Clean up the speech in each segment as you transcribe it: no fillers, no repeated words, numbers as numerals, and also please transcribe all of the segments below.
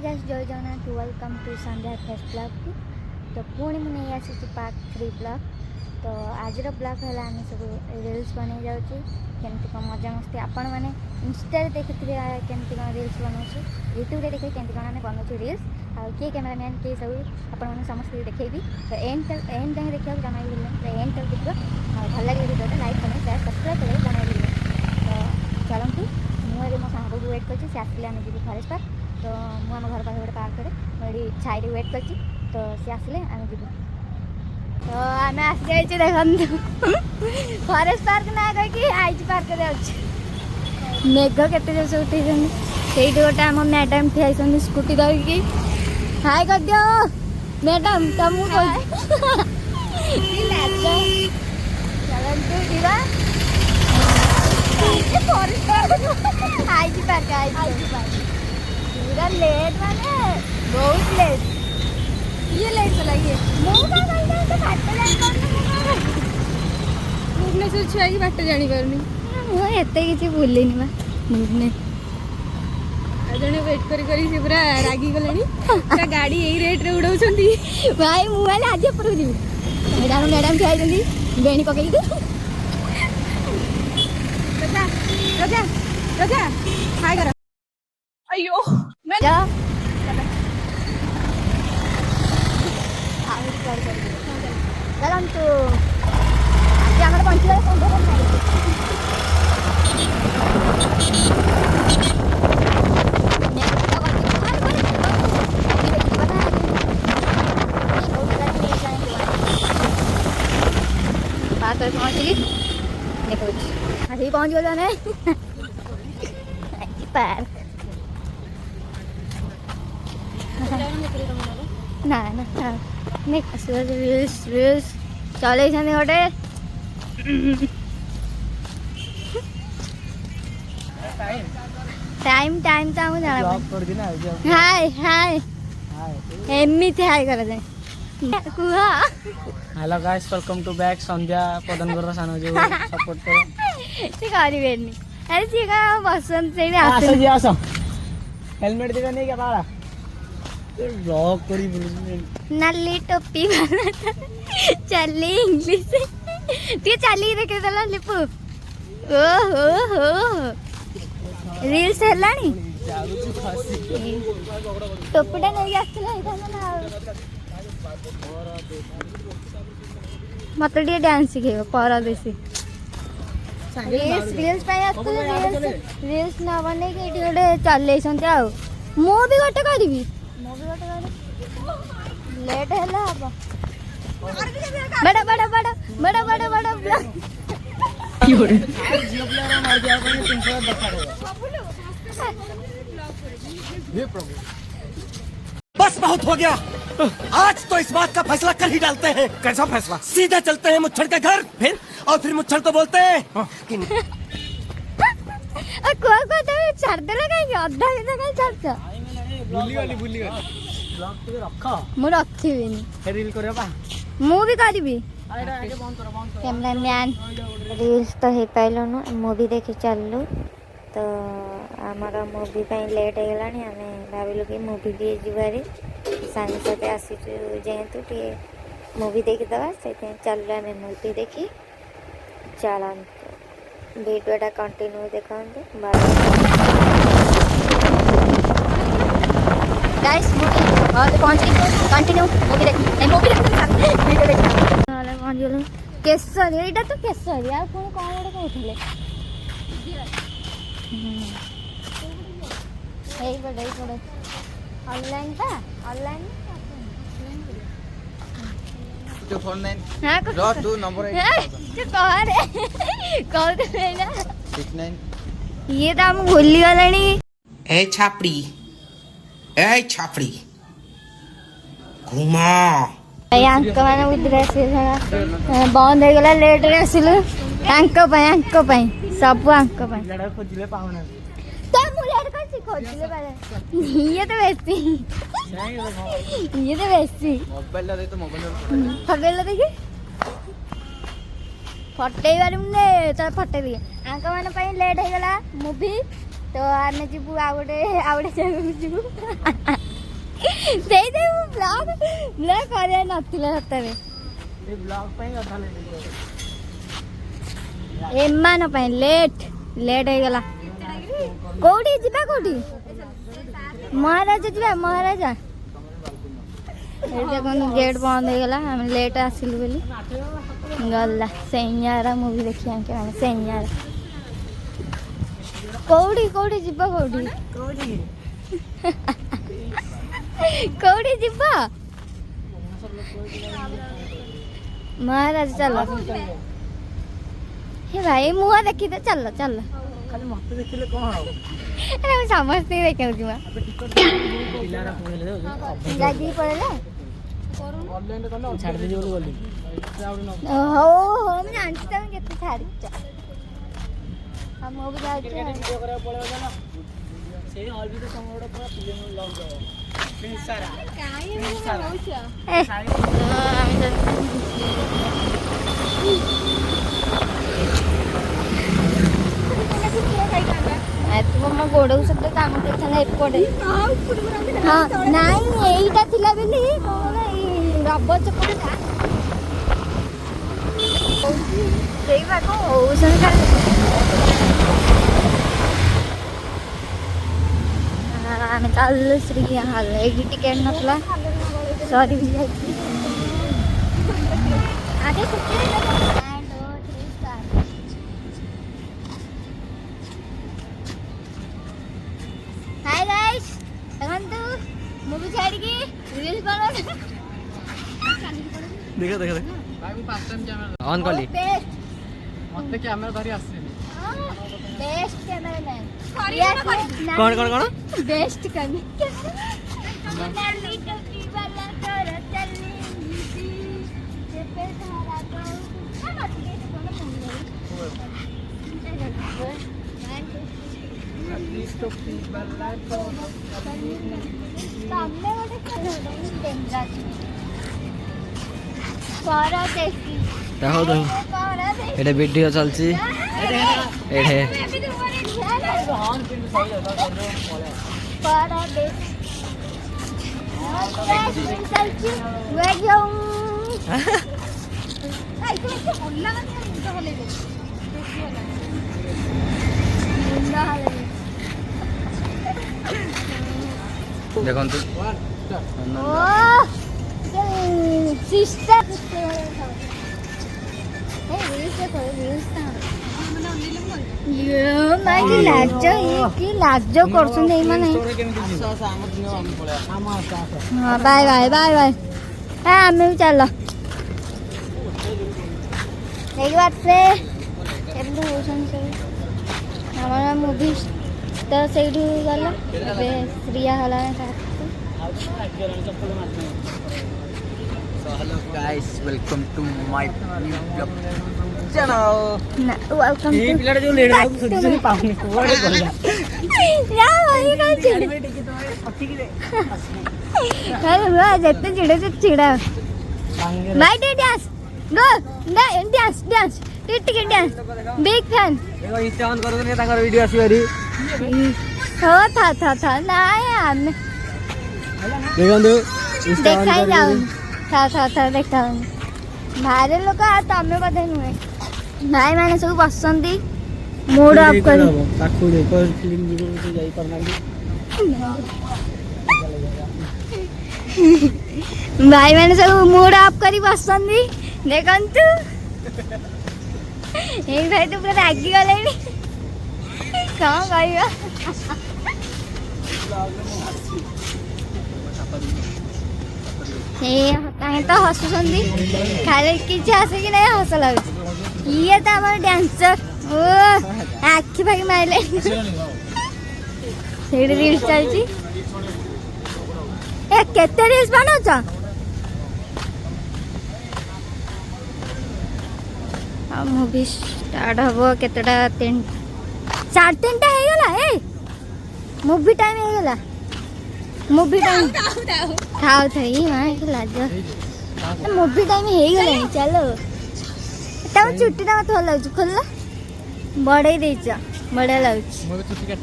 Guys जय Jagannath welcome to Sandhya first blog की। तो पुणी मुझे आसी पार्ट 3 ब्लॉग। तो आज ब्लॉग है आम सब रील्स बन जाऊँ केमती कौन मजा मस्ती आपण मैंने इंस्टा देखी केमती कौन रील्स बनाऊँ यूट्यूब देखिए केमती कौन आम बनाऊँ रील्स आ किए कैमेरामैन किए सब आपने समस्त देखी। तो एंड तक देखा जमा भी तो एंड तक देखो भल लगे वीडियो लाइक करें शेयर सब्सक्राइब करें जमा भी। तो चलतु मुझे मो सांग को वेट कर आसले आम जी फरेस्ट पार्क। तो मुझे आम घर पाखे गोटे पार्क मुझे छाई वेट कर। तो सी आसले आम जी तो आम आसी जाइए देखु फरेस्ट पार्क ना कहीं आईज पार्क मेघ केते जोश उठे से गोटे आम मैडम ठिया स्कूटी धरिकी हाय कर दियो मैडम तुमको चलतु जीवा आईज पार्क पूरा लेट माने बहुत लेट ये लेट चला ये भुवनेश्वर छुआ की बाट जानी पारनी मुझे किसी भूलिनी बा भुवने जने वेट करी करी से पूरा रागी गलानी पूरा गाड़ी यही रेट रे उड़ाउछंती भाई मोबाइल आज ऊपर जीवी मैडम ठिया होइछंती बेणी पकई दे रजा रजा रजा हाय कर अयो मैं जा चलतु आम पहुँच पहुँचली देखो अभी पहुँच गए पार्क ना ना रील्स रील्स चल गोटे टाइम टाइम तो जाना हाय हाय एमती हाय कर कुह hello guys welcome to back Sandhya पदनगर सान जो सपोर्ट करो सी करेनि अरे सी का बसंत से आसो जी आसो हेलमेट दिबे नहीं क्या बाड़ा ब्लॉग करी नली टोपी चली इंग्लिश तू चली देखे देला लिपु ओ हो रील्स हेलानी टोपीटा नहीं आसला ना मत डांस शिखेब परदेशी रील्स रील्स न बन गोटे चल मु भी गोटे करी लेट है बड़ा बड़ा बड़ा बड़ा बड़ा बड़ा बस बहुत हो गया आज तो इस बात का फैसला कर ही डालते हैं। कैसा फैसला? सीधा चलते हैं मुच्छड़ के घर फिर और फिर मुच्छड़ को बोलते हैं कि छाड़ देला कहीं अधा छाड़ ब्लॉग तो रखो मु रखी रील करियो बा मु भी करी आगे बंद करो कैमरामैन रील्स तो हो पाइलुनु मूवी देखी चलू। तो आमर मूवी लेट हो गला आम भाविलु कि मूवी भी जीवारे सांगे साथे आसीचु जेहेतु टे मूवी देखीदे से चलू आम मूवी देखी चलतु वीडियोटा कंटिन्यू देखते गाइस मूवी पहुंच कंटिन्यू मूवी देख मूवी वीडियो देख पहुंच गलु केसरी एटा तो केसरी आ पुणी कौन गोटे कहते ऑनलाइन था ऑनलाइन जो फोन नहीं हां रो तू नंबर जो कह रे कॉल कर लेना 69 ये तो हम भूल गलानी ए छापड़ी घुमा अंक मैंने उधर आसी बंद हो गला लेट रे आसिलु अंक सब अंक लड़ा खोजिले पाहुना तो मु लेट कर खोजिले बारे ये तो बेसी मोबाइल ला दे तो मोबाइल फगेला देखी फटे बारे तो फटे दिए अंक मान लेट हो गला मूवी तो आम जीवु आ गोटे जगह जीवु ସେଇଥିପାଇଁ ମୁଁ ବ୍ଲଗ୍ କରିବା ନଥିଲା ସତରେ। ଏ ବ୍ଲଗ ପାଇଁ କଥା ଲେଟ୍ ଏମାନ ପାଇଁ ଲେଟ୍ ହେଇଗଲା। କୋଉଠି ଯିବା କୋଉଠି? ମହାରାଜା ଯିବା ମହାରାଜା। ଏଇଠି ଦେଖନ୍ତୁ ଗେଟ୍ ବନ୍ଦ ହେଇଗଲା ଆମେ ଲେଟ୍ ଆସିଲୁ ବୋଲି। ଗଲା ସେଇଆର ମୁଭି ଦେଖିବା ମାନେ ସେଇଆର। କୋଉଠି ଯିବ କୋଉଠି? କୋଉଠି ଯିବ? ମହାରାଜ ଚାଲ। हे भाई मुह देखी तो चल चल। ଖାଲି ମତେ ଦେଖିଲେ କଣ ହବ? अरे मैं समझते ही देखे कि मैं ପିଲାରା କହିଲେ लागी पड़ेला। ଅନଲାଇନରେ କଲେ ଛାଡ଼ି ଦେଇଛି ବୋଲି ଗଲି। हो मैं जानती था मैं कितने छाड़ी हम भी जाते हैं। ଭିଡ଼ିଓ କରିବାକୁ ପଳେଇବ ଜାନ। ସେଇ ହଲ୍ ଭିତରେ ସମୟଟା ପୁରା ଫିଲ୍ମ ଲଗ୍ ଦେବ। ପ୍ରିନ୍ସ ସାରା तुम मो गोड़ सब काम करता एपटे। हाँ नाई यहीटा थिला बेली कौन रबर चपटा सेई भाग औषध खाली आम चल श्री हाल ये टिकेट नसला सरी भी आगे हाय गाइस देखंतु मूवी छाड़ी की रील्स बना देखो देखो भाई मैं फास्ट टाइम कैमरा ऑन कर ली बेस्ट मते कैमरा धरी आसेनी बेस्ट कैमरामैन कौन बेस्ट करने देखो तो एटे वीडियो चलची एटे देखंतु सिस्टर लाज करछन एई माने हां बाय बाय बाय बाय हां आमे भी चलो एक बार से केमदो होसन से हमारा मूवी तो सेठू गला बे श्रिया हला So hello guys, welcome to my new vlog channel. ना वेलकम ये पिलाटा जो लेट आउ सोची सोची पाउनी कोडे गला या भाई का चिड़ टिके तो पट्टी की रे अरे वाह जत्ते चिड़े से चिड़ा सांगे भाई डे डांस गो डांस डांस टिक डांस बिग फैन एगो इंस्टा ऑन करो ने ताकर वीडियो आसीबरी हो था ना यार देखंतु इंस्टा ऑन देखाई जाओ करो था देखा भारे लोक तमें बोधे नुहे भाई मैंने सब बसंती मूड ऑफ कर ताकू देखो फिल्म जीरो जाई करनाली भाई मैंने सब मूड ऑफ करी बसंती देखंतु एक भाई तो पूरा रागी गलेनी कौन कहवा तो हसुंट खाली किसी हस कि नहीं हस लगुच ये तो आम डांसर ओ आखि फाखि मारे रिल्स चलती केते रिल्स बनाउछ मूवी स्टार्ट हम केतेटा 3:30 हो गला मूवी टाइम हो गला मूवी टाइम थाउ थई मां लाज मूवी टाइम हो गला चलो तब छुट्टी ना मत लागु खोल बड़े देछ बढ़िया लागु मोर छुट्टी काट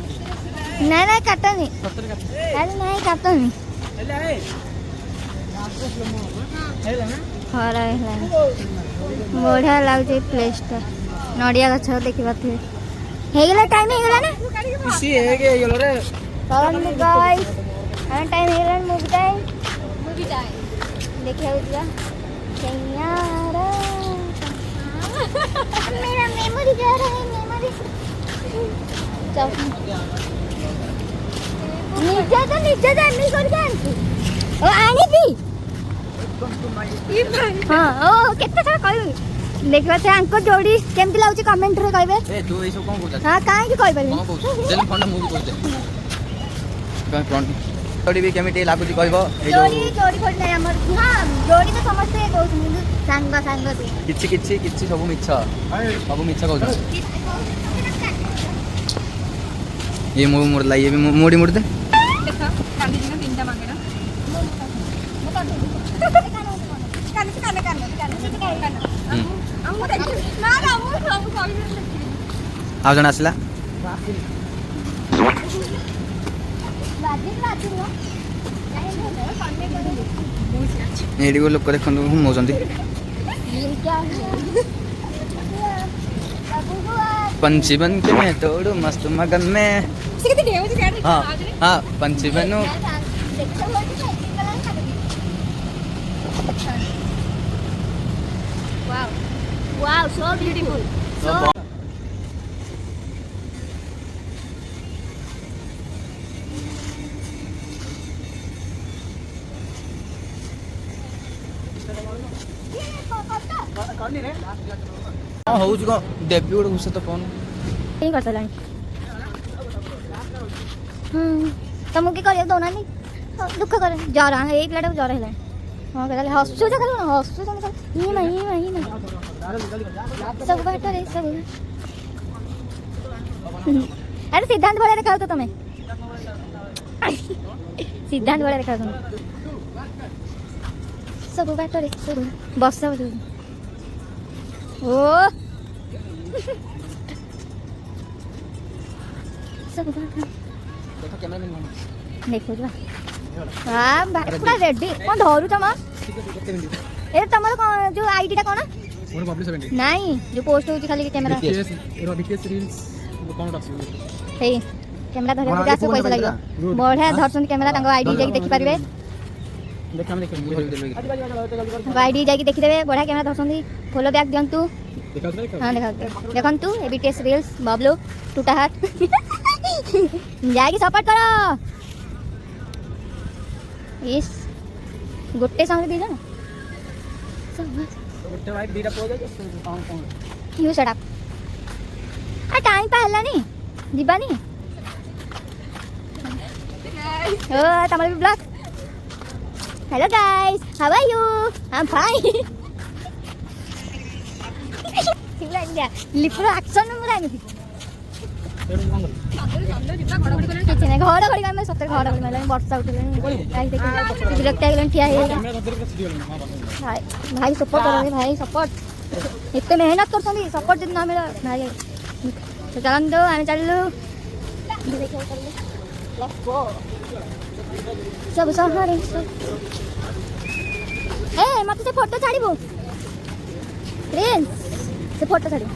ना ना काटनी सतर काट अरे नहीं काटनी ଖରା ହେଲାଣି ବଢ଼ିଆ ଲାଗୁଛି ପ୍ଲେସ୍ଟା ନଡ଼ିଆ ଗଛ ଦେଖିପାରୁଥିବେ ହେଇଗଲା ଟାଇମ୍ ହେଇଗଲା ନା ଚଳନ୍ତୁ ଗାଇସ୍ ଆମେ ଟାଇମ୍ ହେଇଗଲାଣି ମୁଭି ଟାଇମ୍ ଦେଖିବାକୁ ଯିବା कैयारा मेरा मेमोरी जा रहा है मेमोरी नीचे एमनी करके आंटी ओ आनी भी हां ओ केते सारा कहबी देखबा से आंको जोड़ी केमति लाउची कमेंट रे कहबे ए तू ए सब कोन करता हां काहे की कहबे कोन कहू चल फोन मूवी कर दे का फ्रंट जोड़ी भी केमिति लागुची कहबो ए जो जोड़ी खोज नहीं हमर हां जोड़ी तो समझते कहू सांग सांग से किछि सब मिछ कहू ये मोर लाई ये भी मोड़ी मोड़ दे देखा काली दिन तीनटा मांगेना आ जण आसला एडी को लोक देखंदु घुमौचंदी पंछी बन के मैं तोड़ू मस्त मगन में हाँ हाँ पंछी बनू Wow, so beautiful. So ହଉଛି କଣ ଦେବି ଗୋଟେ ଘୁଷ ତ ଫୋନ୍ नहीं कर सकलानी तुमको की करियो दोना नहीं दुख करे जरा ए पिलाटा जरा हेला हां कहले हसु जा कहले हसु तुम ई नहीं सब बात रे सब अरे सिद्धांत वाले दिखाओ तो तुम्हें सिद्धांत वाले दिखाओ तुम सब बात रे सब बस ओ सब बात ଦେଖ କ୍ୟାମେରାମ୍ୟାନ୍ ମାନେ देखो जा हां पूरा रेडी कौन धरू तुम ए तमर जो आईडी टा कोन ମୋର ପବ୍ଲିଶ 70 नहीं जो पोस्ट होची खाली कैमरा एरो बीटीएस रील्स कोन रखसी हे कैमरा धरे जा से पैसा लागो बढ़िया धरसन कैमरा तंग आईडी जाके देखि पारिबे देख हम देख आईडी जाके देखि देबे बढ़िया कैमरा धरसन फॉलो बैक दियंतु हां देखंतु बीटीएस रील्स बाबलो टूटा हाथ जाके सपोर्ट करो इस गोटे संग दी जा ଗୋଟେ ଭାଇ ଦିଟା ପୋଜ କଣ କଣ यू शट अप आ टाइम पा हलानी जीबानी ओ तमर भी blog hello guys how are you I am fine सिला इंडिया लिपरो एक्शन में आगे किछ नहीं घर घड़ी में सतर घर घड़ी में वर्षा उठले गाइस देखि विरक्त आगलन ठिया हे भाई सपोर्ट करो भाई सपोर्ट इतने मेहनत करछनी सपोर्ट जब ना मिला भाई तो चलन दो आमे चललु लेट्स गो सब सहरे ए मत से फोटो छाड़ीबो प्रिंस से फोटो छाड़ी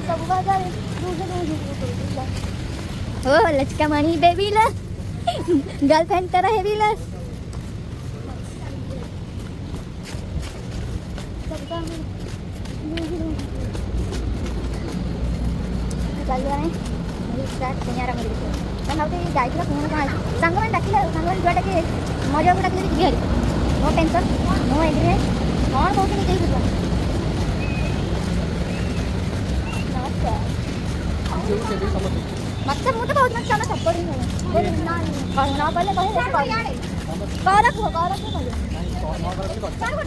सब बाजार ओ लचका मानी बेबी ला गर्लफ्रेंड तेरा है भी ला चल रहा है स्टार्ट सेኛरा कर दे मैं भावते जाइला कोन का संग में डाकिला संग में जुआटा के मजा को डाकिले कि हरी नो टेंशन नो एग्री कौन कहते नहीं कही बुझला मतलब मुझे बहुत मत चला सपोर्ट ही नहीं ना पहले कहे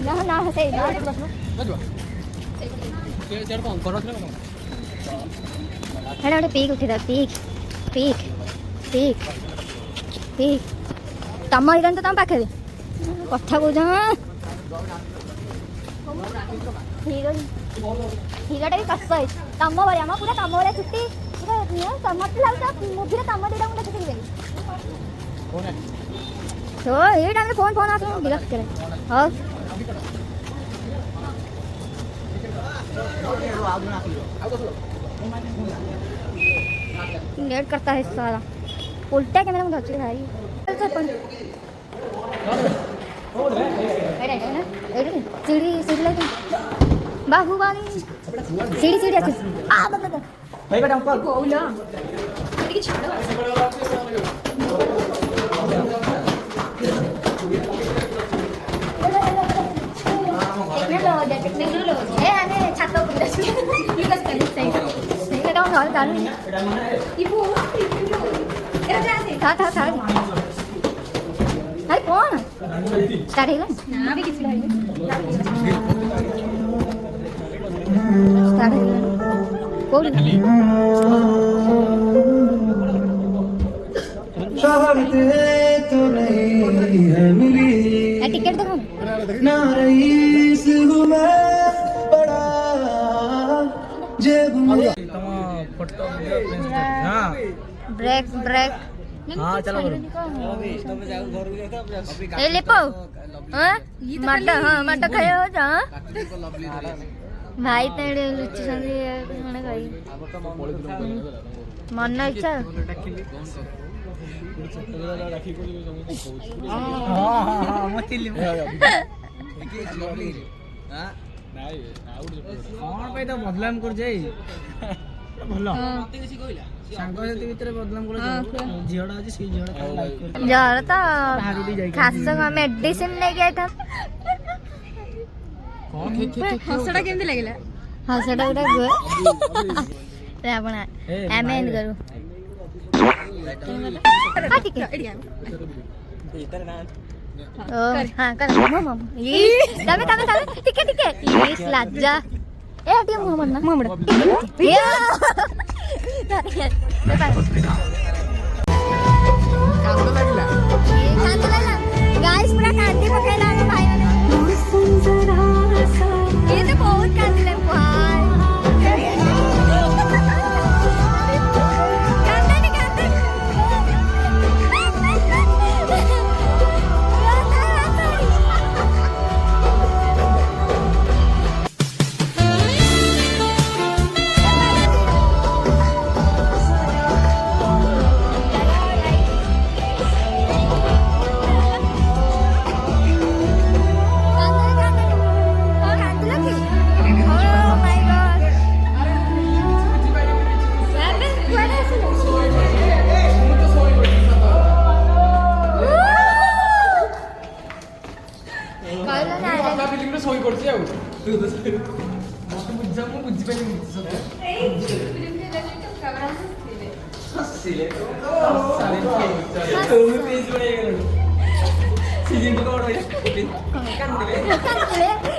ना ना से ना हेलो ଗୋଟେ ପିକ୍ ଉଠେଇ ଦା ପିକ୍ ତମ ଇରାନ ତ ତମ ପାଖରେ କଥା କହୁଛ ହିରୋଟା ବି କଷ୍ଟ ହେଇଛି ତମ ଭଳିଆ ଆମ ପୁରା ତମ ଭଳିଆ ଛୁଟି ପୁରା ମତେ ଲାଗୁଛି ମୁଭିରେ ତମ ଦିଟା ମୁଁ ଦେଖିଥିବି तो ये टाइम में फोन फोन आके दिलक करे और लेट करता है साला उल्टा कैमरा में धोचे भाई चल पण सीढ़ी सीढ़ी लगी बाहुबली सीढ़ी सीढ़ी अच्छी आ बता भाई बेटा ऊपर बोला की छाड़ो टेक्नोलॉजी ए आने छातो पर प्लीज सही का हॉल चालू इपो था अरे कौन स्टार्ट है ना भी किसी स्टार्ट है कौन चाहते तो नहीं है मिली टिकट दिखाओ ना रईस हूँ मैं बड़ा जेब में फोटो हाँ ब्रेक ब्रेक हाँ चलो ए लेपो हां मटा हां मटा खायो जा भाई तेरे लुच्ची संगे माने खाई मन इच्छा हाँ मचिली कौन पे तो बदलाम कर जाई ଭଲ ସାଙ୍ଗ ସାଥି ଭିତରେ ବଦନାମ କଲେ ଝିଅଟା ଅଛି ସେଇ ଝିଅଟା ଲାଇକ୍ କରି जर तो खास मेडिसिन नहीं गया था हसड़ा केमती लागला हाँ सेटा गोटे गुए रे आपण एम एंड करू हाँ ठीक है ओ हाँ कर मम ये तबे तबे तबे ठीक है ये लज्जा ए हटिया मुंह मरना मुंह ये गाइस पूरा कांदी पकेला हम भाई ने ये तो बहुत कांदी भाई कांदा नहीं कांदा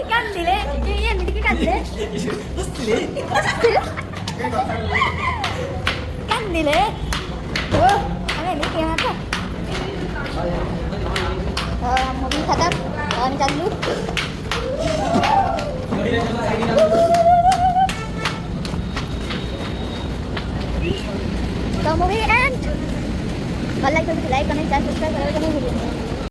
Candile, ये मिट्टी candile. Candile. Oh, अरे नहीं यहाँ था. मूवी खत्म. और चालू. तो मूवी एंड. लाइक करना, सब्सक्राइब करना.